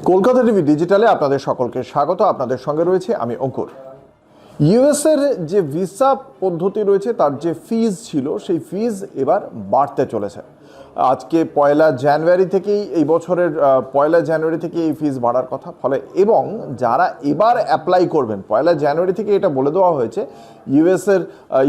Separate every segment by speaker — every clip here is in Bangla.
Speaker 1: কলকাতা টিভি ডিজিটালে আপনাদের সকলকে স্বাগত। আপনাদের সঙ্গে রয়েছে আমি অঙ্কুর। ইউএসের যে ভিসা পদ্ধতি রয়েছে তার যে ফিজ ছিল সেই ফিজ এবার বাড়তে চলেছে। আজকে পয়লা জানুয়ারি থেকেই এই বছরের পয়লা জানুয়ারি থেকে এই ফিজ বাড়ার কথা। ফলে এবং যারা এবার অ্যাপ্লাই করবেন পয়লা জানুয়ারি থেকে এটা বলে দেওয়া হয়েছে, ইউএসের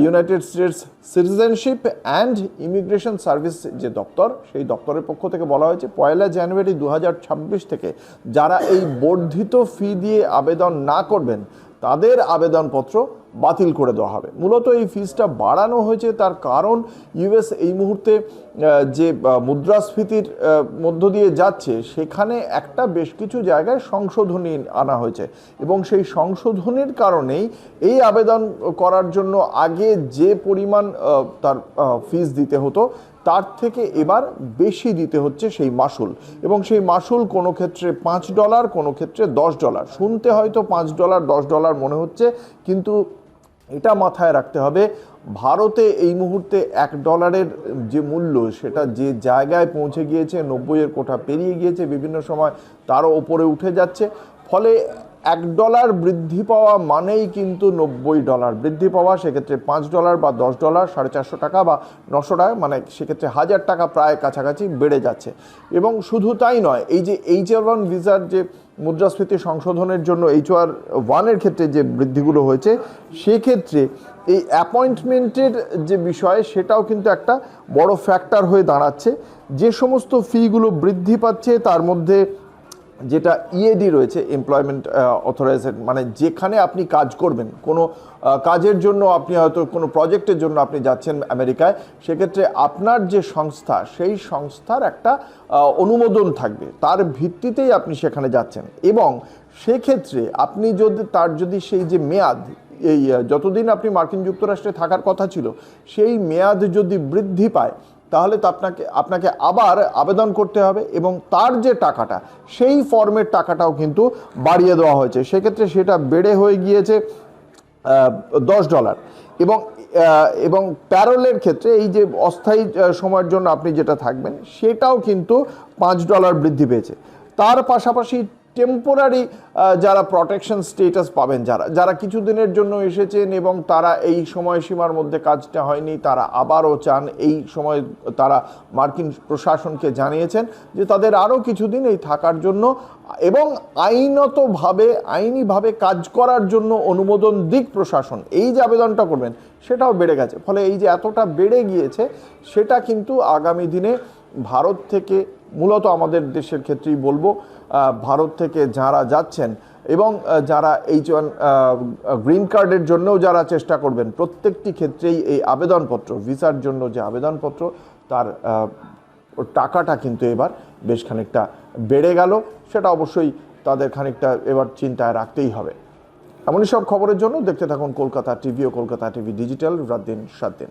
Speaker 1: United States citizenship and immigration service যে দপ্তর, সেই দপ্তরের পক্ষ থেকে বলা হয়েছে পয়লা জানুয়ারি 2026 থেকে যারা এই বর্ধিত ফি দিয়ে আবেদন না করবেন তাদের আবেদনপত্র বাতিল করে দেওয়া হবে। মূলত এই ফিজটা বাড়ানো হয়েছে তার কারণ ইউএস এই মুহূর্তে যে মুদ্রাস্ফীতির মধ্য দিয়ে যাচ্ছে সেখানে একটা বেশ কিছু জায়গায় সংশোধনী আনা হয়েছে এবং সেই সংশোধনীর কারণেই এই আবেদন করার জন্য আগে যে পরিমাণ তার ফিজ দিতে হতো তার থেকে এবার বেশি দিতে হচ্ছে সেই মাসুল। এবং সেই মাসুল কোনো ক্ষেত্রে $5, কোনো ক্ষেত্রে $10। শুনতে হয়তো $5 $10 মনে হচ্ছে, কিন্তু এটা মাথায় রাখতে হবে ভারতে এই মুহূর্তে $1 যে মূল্য সেটা যে জায়গায় পৌঁছে গিয়েছে, 90-এর কোঠা পেরিয়ে গিয়েছে, বিভিন্ন সময় তারও ওপরে উঠে যাচ্ছে। ফলে $1 বৃদ্ধি পাওয়া মানেই কিন্তু $90 বৃদ্ধি পাওয়া। সেক্ষেত্রে $5 বা $10, $450 বা $900, মানে সেক্ষেত্রে $1000 প্রায় কাছাকাছি বেড়ে যাচ্ছে। এবং শুধু তাই নয়, এই যে HR1 ভিসার যে মুদ্রাস্ফীতি সংশোধনের জন্য HR1-এর ক্ষেত্রে যে বৃদ্ধিগুলো হয়েছে, সেক্ষেত্রে এই অ্যাপয়েন্টমেন্টের যে বিষয় সেটাও কিন্তু একটা বড় ফ্যাক্টর হয়ে দাঁড়াচ্ছে। যে সমস্ত ফিগুলো বৃদ্ধি পাচ্ছে তার মধ্যে যেটা ইএডি রয়েছে, এমপ্লয়মেন্ট অথরাইজেশন, মানে যেখানে আপনি কাজ করবেন, কোনো কাজের জন্য আপনি হয়তো কোনো প্রজেক্টের জন্য আপনি যাচ্ছেন আমেরিকায়, সেক্ষেত্রে আপনার যে সংস্থা সেই সংস্থার একটা অনুমোদন থাকবে, তার ভিত্তিতেই আপনি সেখানে যাচ্ছেন। এবং সেক্ষেত্রে আপনি যদি সেই যে মেয়াদ, এই যতদিন আপনি মার্কিন যুক্তরাষ্ট্রে থাকার কথা ছিল সেই মেয়াদ যদি বৃদ্ধি পায় তাহলে তো আপনাকে আবার আবেদন করতে হবে এবং তার যে টাকাটা সেই ফর্মের টাকাটাও কিন্তু বাড়িয়ে দেওয়া হয়েছে। সেক্ষেত্রে সেটা বেড়ে হয়ে গিয়েছে $10। এবং প্যারোলের ক্ষেত্রে এই যে অস্থায়ী সময়ের জন্য আপনি যেটা থাকবেন সেটাও কিন্তু $5 বৃদ্ধি পেয়েছে। তার পাশাপাশি টেম্পোরারি যারা প্রটেকশন স্টেটাস পাবেন, যারা কিছুদিনের জন্য এসেছেন এবং তারা এই সময়সীমার মধ্যে কাজটা হয়নি, তারা আবারও চান, এই সময় তারা মার্কিন প্রশাসনকে জানিয়েছেন যে তাদের আরও কিছুদিন এই থাকার জন্য এবং আইনিভাবে কাজ করার জন্য অনুমোদন দিক প্রশাসন, এই যে আবেদনটা করবেন সেটাও বেড়ে গেছে। ফলে এই যে এতটা বেড়ে গিয়েছে সেটা কিন্তু আগামী দিনে ভারত থেকে, মূলত আমাদের দেশের ক্ষেত্রেই বলবো, ভারত থেকে যারা যাচ্ছেন এবং যারা H1 গ্রিন কার্ডের জন্যও যারা চেষ্টা করবেন, প্রত্যেকটি ক্ষেত্রেই এই আবেদনপত্র, ভিসার জন্য যে আবেদনপত্র তার টাকাটা কিন্তু এবার বেশ খানিকটা বেড়ে গেল। সেটা অবশ্যই তাদের খানিকটা এবার চিন্তায় রাখতেই হবে। এমনই সব খবরের জন্য দেখতে থাকুন কলকাতা টিভি ও কলকাতা টিভি ডিজিটাল, রাত দিন 7 দিন।